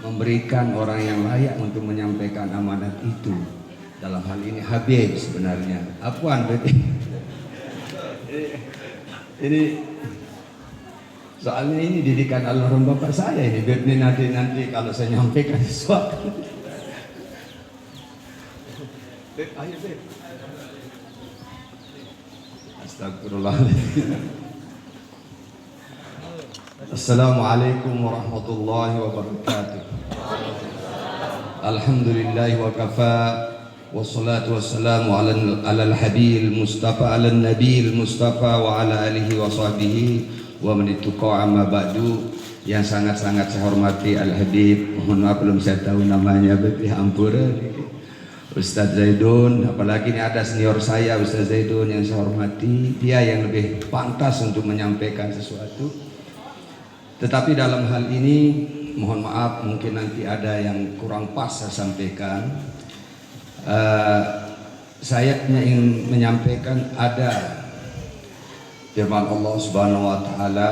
memberikan orang yang layak untuk menyampaikan amanat itu. Dalam hal ini Habib sebenarnya. Apaan berarti? Ini soalnya ini didikan almarhum bapak saya ini. Biar nanti kalau saya nyampaikan sesuatu. Beb, ayo Beb. Astagfirullahaladzim. Assalamualaikum warahmatullahi wabarakatuh. Alhamdulillah wa kafa. Wassalatu wassalamu ala al-habil mustafa ala nabil mustafa wa ala alihi wa sahbihi wa man ittaqa amma ba'du. Yang sangat-sangat saya hormati Al-Habib, mohon maaf belum saya tahu namanya, berarti ampura, Ustadz Zaidun, apalagi ini ada senior saya Ustadz Zaidun yang saya hormati, dia yang lebih pantas untuk menyampaikan sesuatu. Tetapi dalam hal ini mohon maaf mungkin nanti ada yang kurang pas saya sampaikan. Saya ingin menyampaikan ada firman Allah Subhanahu wa taala,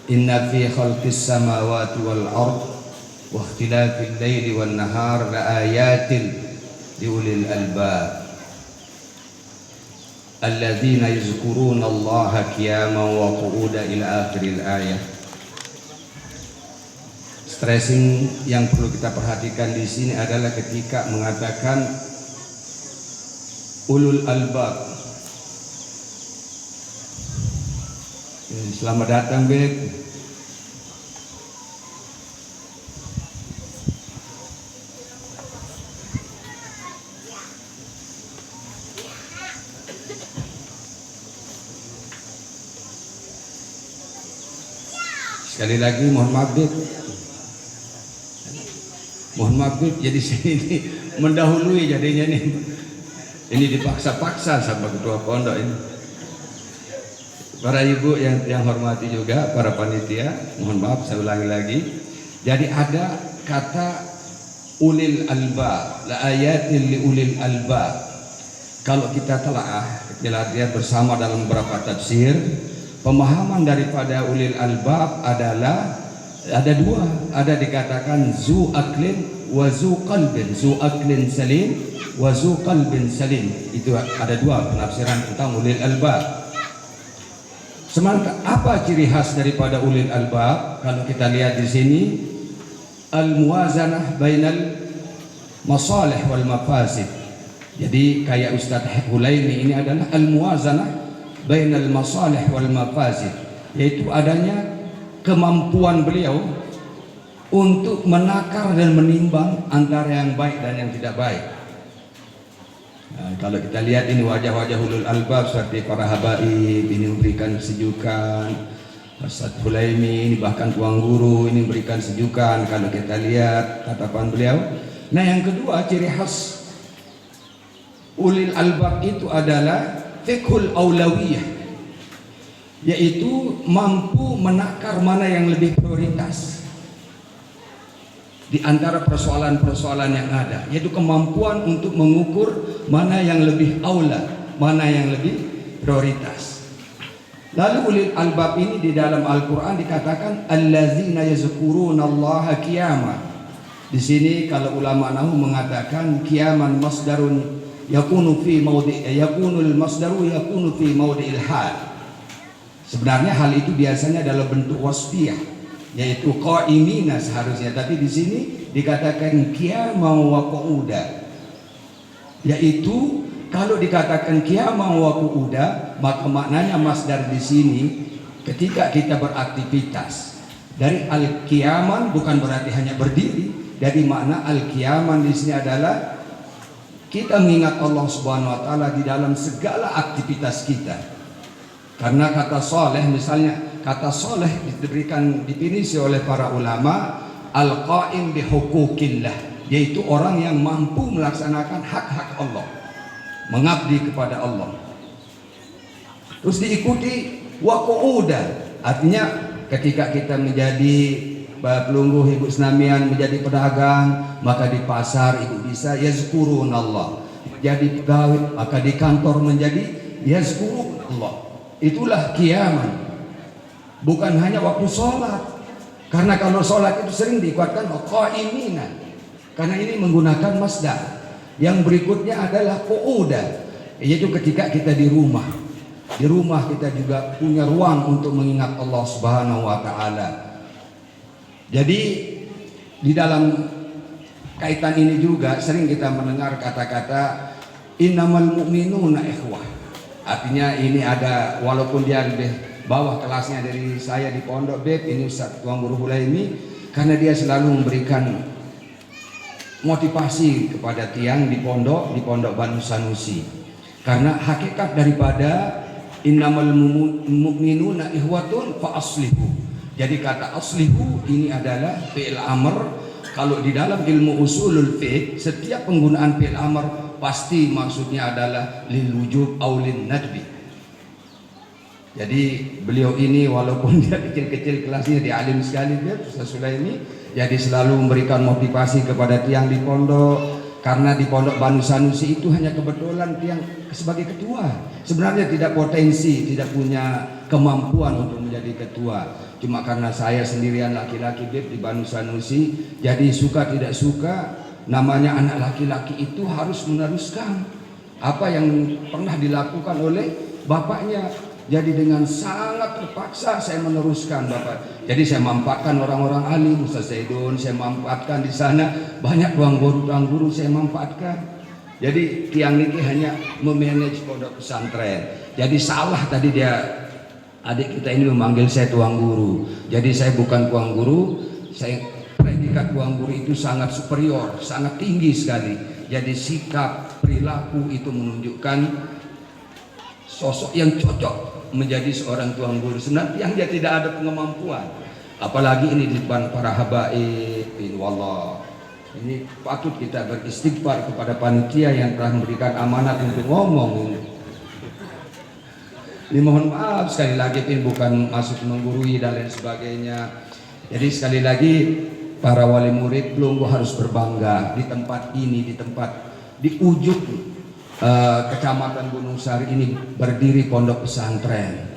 inna fi khalqis samawati wal ard wa ikhtilafil laili wan nahar la ayatin liulil albab alladzina yazkuruna Allaha qiyaman wa qu'udan ila akhiril ayat. Stressing yang perlu kita perhatikan di sini adalah ketika mengatakan ulul albab. Selamat datang Beb. Sekali lagi mohon maaf Beb. Mohon maaf Beb, jadi sini mendahului jadinya nih. Ini dipaksa-paksa sama ketua pondok ini. Para ibu yang hormati juga, para panitia, mohon maaf saya ulangi lagi. Jadi ada kata ulil albab, la ayatin li ulil albab. Kalau kita telaah, kita lihat bersama dalam beberapa tafsir, pemahaman daripada ulil albab adalah ada dua, ada dikatakan zu aklin wa zu qalbin, zu aklin salim wa zu qalbin salim. Itu ada dua penafsiran tentang ulil albab. Sementara apa ciri khas daripada ulil albab? Kalau kita lihat di sini, al-muwazanah bainal masalih wal mafasid. Jadi kayak Ustadz Hulaimi ini adalah al-muwazanah bainal masalih wal mafasid, yaitu adanya kemampuan beliau untuk menakar dan menimbang antara yang baik dan yang tidak baik. Nah, kalau kita lihat ini wajah-wajah ulul albab seperti para habaib ini memberikan sejukan, Ustadz Hulaimi ini bahkan tuang guru ini memberikan sejukan kalau kita lihat tatapan beliau. Nah yang kedua ciri khas ulil albab itu adalah fiqhul aulawiyah, yaitu mampu menakar mana yang lebih prioritas di antara persoalan-persoalan yang ada, yaitu kemampuan untuk mengukur mana yang lebih aula, mana yang lebih prioritas. Lalu ulil albab ini di dalam Al-Quran dikatakan allazina yazkurunallaha qiyaman. Di sini kalau ulama nahwu mengatakan qiyaman masdarun yakunu fi maudi' yakunul masdaru yakunu fi maudi'il hal. Sebenarnya hal itu biasanya dalam bentuk wasfiyah, yaitu qaimina seharusnya, tapi di sini dikatakan qiyaman wa qu'uda. Yaitu kalau dikatakan qiyaman wa qu'uda, maka maknanya masdar di sini ketika kita beraktivitas. Dari al-qiyaman bukan berarti hanya berdiri, dari makna al-qiyaman di sini adalah kita mengingat Allah Subhanahu wa taala di dalam segala aktivitas kita. Karena kata soleh, misalnya kata soleh diberikan definisi oleh para ulama al-qaim bihukukillah, yaitu orang yang mampu melaksanakan hak-hak Allah, mengabdi kepada Allah. Terus diikuti wa qu'udan, artinya ketika kita menjadi pelungguh ibu senamian, menjadi pedagang, maka di pasar ibu bisa yazkurunallah, menjadi pegawai maka di kantor menjadi yazkurunallah. Itulah qiyaman. Bukan hanya waktu sholat, Karena kalau sholat itu sering dikuatkan qa'imina, karena ini menggunakan masdar. Yang berikutnya adalah qu'uda, yaitu ketika kita di rumah. Di rumah kita juga punya ruang untuk mengingat Allah Subhanahu wa taala. Jadi di dalam kaitan ini juga sering kita mendengar kata-kata innamal mu'minuna ikhwah. Artinya ini ada, walaupun dia lebih bawah kelasnya dari saya di pondok Beb, ini Ustaz Tuan Guru Hulaimi, karena dia selalu memberikan motivasi kepada tiang di pondok Banu Sanusi. Karena hakikat daripada innamal mu'minuna ikhwatun fa aslihu. Jadi kata aslihu ini adalah fi'il amr. Kalau di dalam ilmu usulul fiqh, setiap penggunaan fi'il amr pasti maksudnya adalah lil wujub aw lin nadbi. Jadi beliau ini walaupun dia kecil-kecil kelasnya, dia alim sekali dia Ustaz Sulaimi, jadi selalu memberikan motivasi kepada tiang di pondok. Karena di pondok Banu Sanusi itu hanya kebetulan tiang sebagai ketua, sebenarnya tidak potensi, tidak punya kemampuan untuk menjadi ketua. Cuma karena saya sendirian laki-laki Beb di Banu Sanusi, jadi suka tidak suka, namanya anak laki-laki itu harus meneruskan apa yang pernah dilakukan oleh bapaknya. Jadi dengan sangat terpaksa saya meneruskan Bapak. Jadi saya manfaatkan orang-orang alim, Ustaz Zaidun, saya manfaatkan di sana, banyak tuang guru saya manfaatkan. Jadi tiang niki hanya memanage pondok pesantren. Jadi salah tadi dia, adik kita ini memanggil saya tuang guru. Jadi saya bukan tuang guru, saya predikat tuang guru itu sangat superior, sangat tinggi sekali. Jadi sikap, perilaku itu menunjukkan sosok yang cocok menjadi seorang tuang guru. Sebenarnya yang dia tidak ada kemampuan, apalagi ini di depan para habaib. Wallah, ini patut kita beristighfar kepada panitia yang telah memberikan amanat untuk ngomong ini. Mohon maaf sekali lagi, ini bukan masuk menggurui dan lain sebagainya. Jadi sekali lagi para wali murid Pelunggu harus berbangga di tempat ini, di ujung Kecamatan Gunung Sari ini berdiri pondok pesantren.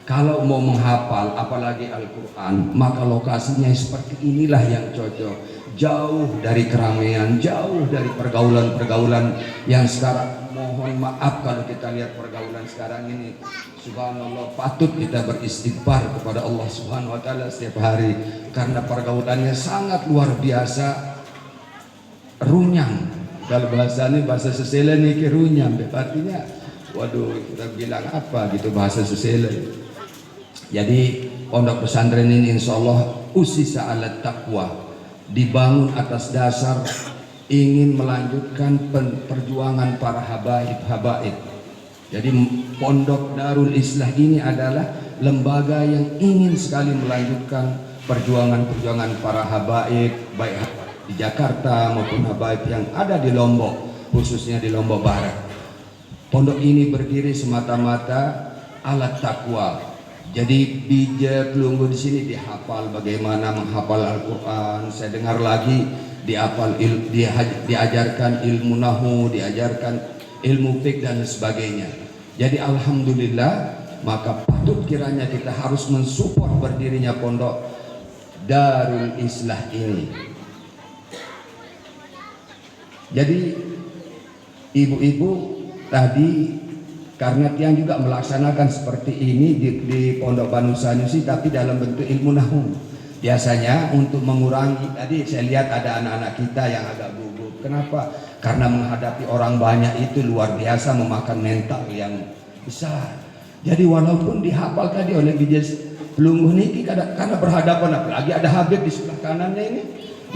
Kalau mau menghafal apalagi Al-Quran, maka lokasinya seperti inilah yang cocok, jauh dari keramaian, jauh dari pergaulan-pergaulan yang sekarang. Mohon maaf kalau kita lihat pergaulan sekarang ini, subhanallah, patut kita beristighfar kepada Allah Subhanahu wa taala setiap hari, karena pergaulannya sangat luar biasa, runyam. Kalau bahasa Sesela ini kerunyam, artinya waduh, kita bilang apa gitu bahasa Sesela. Jadi pondok pesantren ini insya Allah usisa ala taqwa, dibangun atas dasar ingin melanjutkan perjuangan para habaib. Jadi pondok Darul Islah ini adalah lembaga yang ingin sekali melanjutkan perjuangan para habaib, baik di Jakarta maupun habaib yang ada di Lombok, khususnya di Lombok Barat. Pondok ini berdiri semata-mata alat takwa. Jadi bija Pelunggu di sini dihafal, bagaimana menghafal Al-Quran. Saya dengar lagi diajarkan ilmu nahu, diajarkan ilmu fiqh dan sebagainya. Jadi alhamdulillah, maka patut kiranya kita harus mensupport berdirinya pondok Darul Islah ini. Jadi ibu-ibu tadi, karena tiang juga melaksanakan seperti ini di Pondok Banu Sanusi, tapi dalam bentuk ilmu nahu. Biasanya untuk mengurangi, tadi saya lihat ada anak-anak kita yang agak gugup. Kenapa? Karena menghadapi orang banyak itu luar biasa, memakan mental yang besar. Jadi walaupun dihafal tadi oleh Bijes Pelunggu niki, karena berhadapan, apalagi ada Habib di sebelah kanannya ini,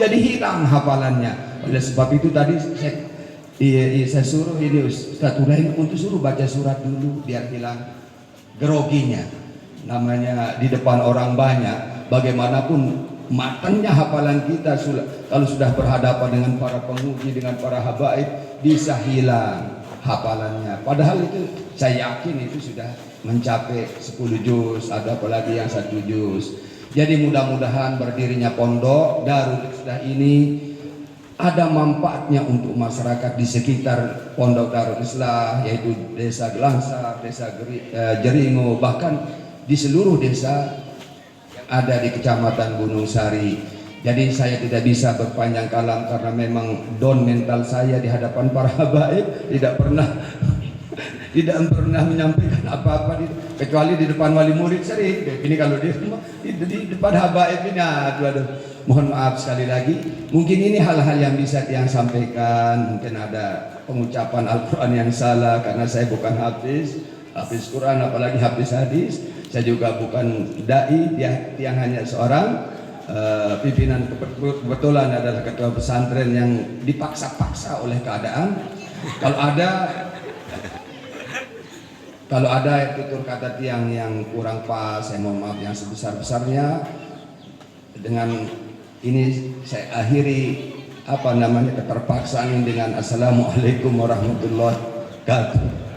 jadi hilang hafalannya. Oleh sebab itu tadi saya suruh ini Ustaz Hulaimi untuk suruh baca surat dulu biar hilang groginya. Namanya di depan orang banyak, bagaimanapun matangnya hafalan kita kalau sudah berhadapan dengan para penguji, dengan para habaib, bisa hilang hafalannya. Padahal itu saya yakin itu sudah mencapai 10 juz, ada apalagi yang 1 juz. Jadi mudah-mudahan berdirinya pondok Darul Islah ini ada manfaatnya untuk masyarakat di sekitar pondok Darul Islah, yaitu desa Gelangsar, desa Jeringo, bahkan di seluruh desa yang ada di Kecamatan Gunung Sari. Jadi saya tidak bisa berpanjang kalam karena memang down mental saya di hadapan para habaib, tidak pernah menyampaikan apa-apa kecuali di depan wali murid sering. Ini kalau di depan habaib ini, aduh, mohon maaf sekali lagi. Mungkin ini hal-hal yang bisa yang sampaikan. Mungkin ada pengucapan Al-Quran yang salah karena saya bukan hafiz Quran, apalagi hafiz hadis. Saya juga bukan dai, dia hanya seorang pimpinan, kebetulan adalah ketua pesantren yang dipaksa-paksa oleh keadaan. Kalau ada tutur kata tiang yang kurang pas, saya mohon maaf yang sebesar-besarnya. Dengan ini saya akhiri keterpaksaan dengan Assalamualaikum warahmatullahi wabarakatuh.